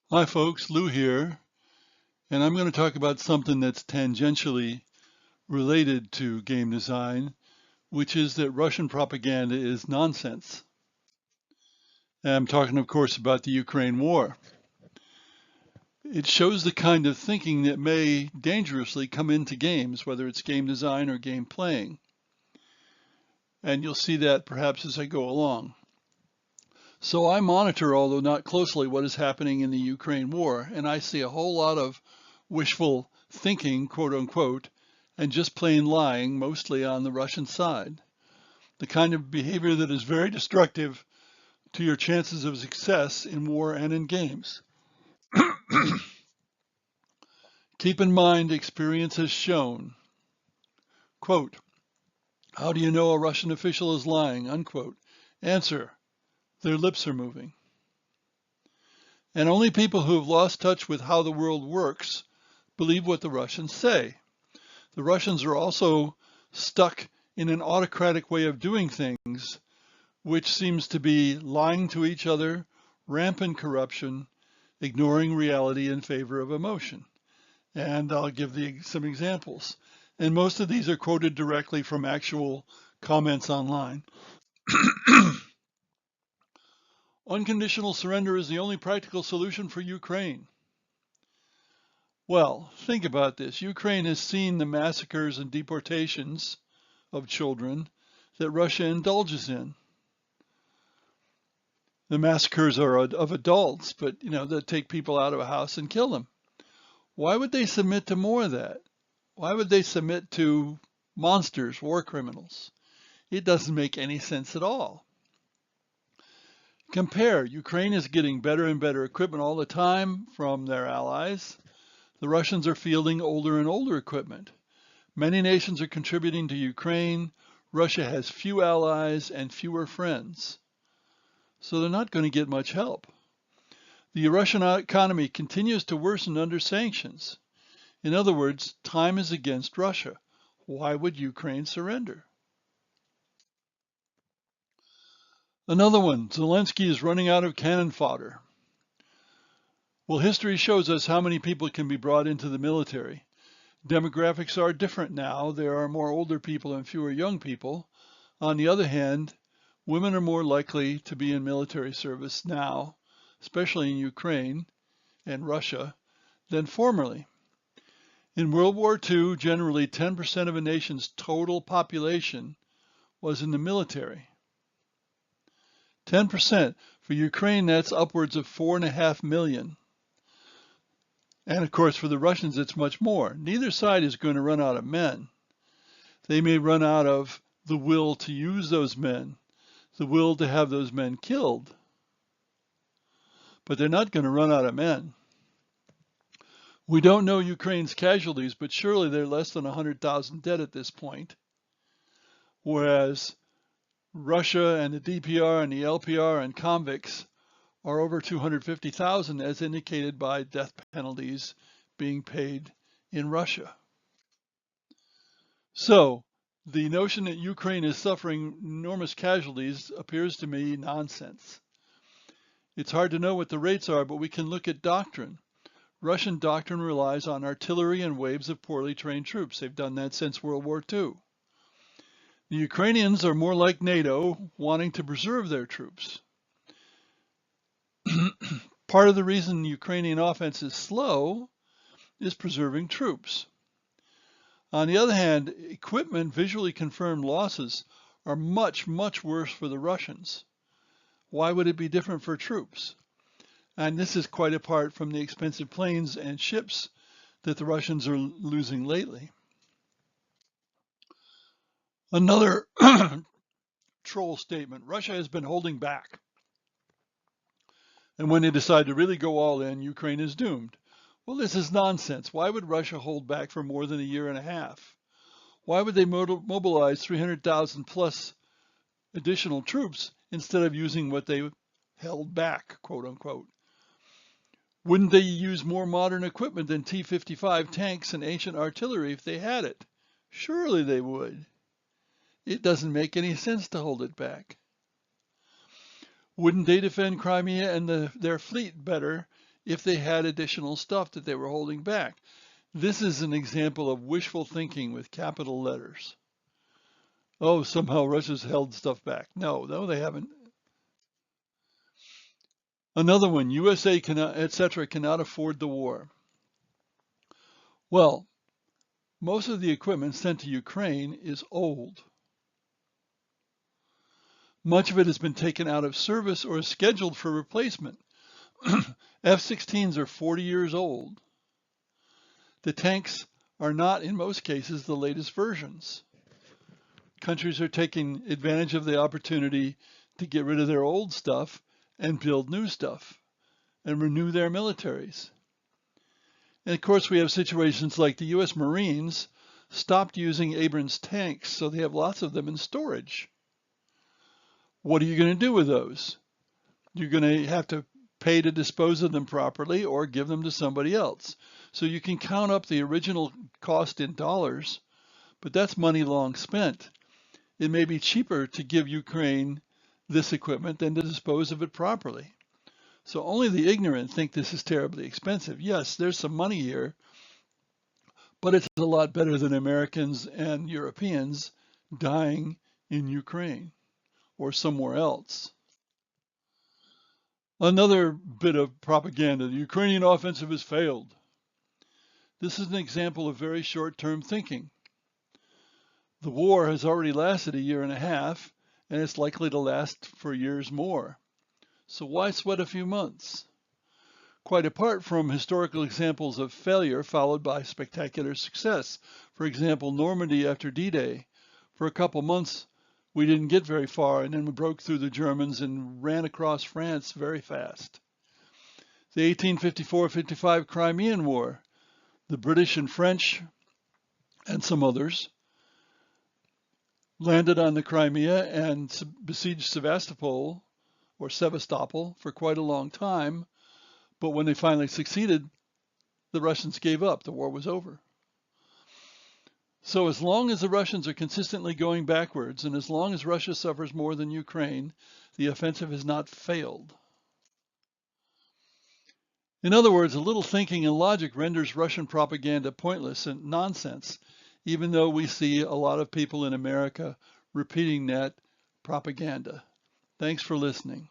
Hi folks, Lou here, and I'm going to talk about something that's tangentially related to game design, which is that Russian propaganda is nonsense. And I'm talking, of course, about the Ukraine war. It shows the kind of thinking that may dangerously come into games, whether it's game design or game playing. And you'll see that perhaps as I go along. So I monitor, although not closely, what is happening in the Ukraine war, and I see a whole lot of wishful thinking, quote unquote, and just plain lying, mostly on the Russian side. The kind of behavior that is very destructive to your chances of success in war and in games. Keep in mind, experience has shown, quote, how do you know a Russian official is lying, unquote? Answer, their lips are moving. And only people who have lost touch with how the world works believe what the Russians say. The Russians are also stuck in an autocratic way of doing things, which seems to be lying to each other, rampant corruption, ignoring reality in favor of emotion. And I'll give some examples. And most of these are quoted directly from actual comments online. Unconditional surrender is the only practical solution for Ukraine. Well, think about this. Ukraine has seen the massacres and deportations of children that Russia indulges in. The massacres are of adults, but that take people out of a house and kill them. Why would they submit to more of that? Why would they submit to monsters, war criminals? It doesn't make any sense at all. Compare, Ukraine is getting better and better equipment all the time from their allies. The Russians are fielding older and older equipment. Many nations are contributing to Ukraine. Russia has few allies and fewer friends. So they're not going to get much help. The Russian economy continues to worsen under sanctions. In other words, time is against Russia. Why would Ukraine surrender? Another one, Zelensky is running out of cannon fodder. Well, history shows us how many people can be brought into the military. Demographics are different now. There are more older people and fewer young people. On the other hand, women are more likely to be in military service now, especially in Ukraine and Russia, than formerly. In World War II, generally 10% of a nation's total population was in the military. 10%. For Ukraine, that's upwards of 4.5 million. And of course, for the Russians, it's much more. Neither side is going to run out of men. They may run out of the will to use those men, the will to have those men killed, but they're not going to run out of men. We don't know Ukraine's casualties, but surely they're less than 100,000 dead at this point, whereas Russia and the DPR and the LPR and convicts are over 250,000, as indicated by death penalties being paid in Russia. So the notion that Ukraine is suffering enormous casualties appears to me nonsense. It's hard to know what the rates are, but we can look at doctrine. Russian doctrine relies on artillery and waves of poorly trained troops. They've done that since World War II. The Ukrainians are more like NATO, wanting to preserve their troops. Part of the reason the Ukrainian offense is slow is preserving troops. On the other hand, equipment visually confirmed losses are much, much worse for the Russians. Why would it be different for troops? And this is quite apart from the expensive planes and ships that the Russians are losing lately. Another troll statement, Russia has been holding back. And when they decide to really go all in, Ukraine is doomed. Well, this is nonsense. Why would Russia hold back for more than a year and a half? Why would they mobilize 300,000 plus additional troops instead of using what they held back, quote unquote? Wouldn't they use more modern equipment than T-55 tanks and ancient artillery if they had it? Surely they would. It doesn't make any sense to hold it back. Wouldn't they defend Crimea and their fleet better if they had additional stuff that they were holding back. This is an example of wishful thinking with capital letters. Oh, somehow Russia's held stuff back. No, they haven't. Another one, USA cannot, etc., cannot afford the war. Well, most of the equipment sent to Ukraine is old. Much of it has been taken out of service or is scheduled for replacement. F-16s are 40 years old. The tanks are not, in most cases, the latest versions. Countries are taking advantage of the opportunity to get rid of their old stuff and build new stuff and renew their militaries. And of course, we have situations like the US Marines stopped using Abrams tanks, so they have lots of them in storage. What are you going to do with those? You're going to have to pay to dispose of them properly or give them to somebody else. So you can count up the original cost in dollars, but that's money long spent. It may be cheaper to give Ukraine this equipment than to dispose of it properly. So only the ignorant think this is terribly expensive. Yes, there's some money here, but it's a lot better than Americans and Europeans dying in Ukraine or somewhere else. Another bit of propaganda, the Ukrainian offensive has failed. This is an example of very short-term thinking. The war has already lasted a year and a half, and it's likely to last for years more. So why sweat a few months? Quite apart from historical examples of failure followed by spectacular success. For example, Normandy after D-Day. For a couple months, we didn't get very far, and then we broke through the Germans and ran across France very fast. The 1854-55 Crimean War, the British and French and some others landed on the Crimea and besieged Sevastopol for quite a long time, but when they finally succeeded, the Russians gave up. The war was over. So as long as the Russians are consistently going backwards, and as long as Russia suffers more than Ukraine, the offensive has not failed. In other words, a little thinking and logic renders Russian propaganda pointless and nonsense, even though we see a lot of people in America repeating that propaganda. Thanks for listening.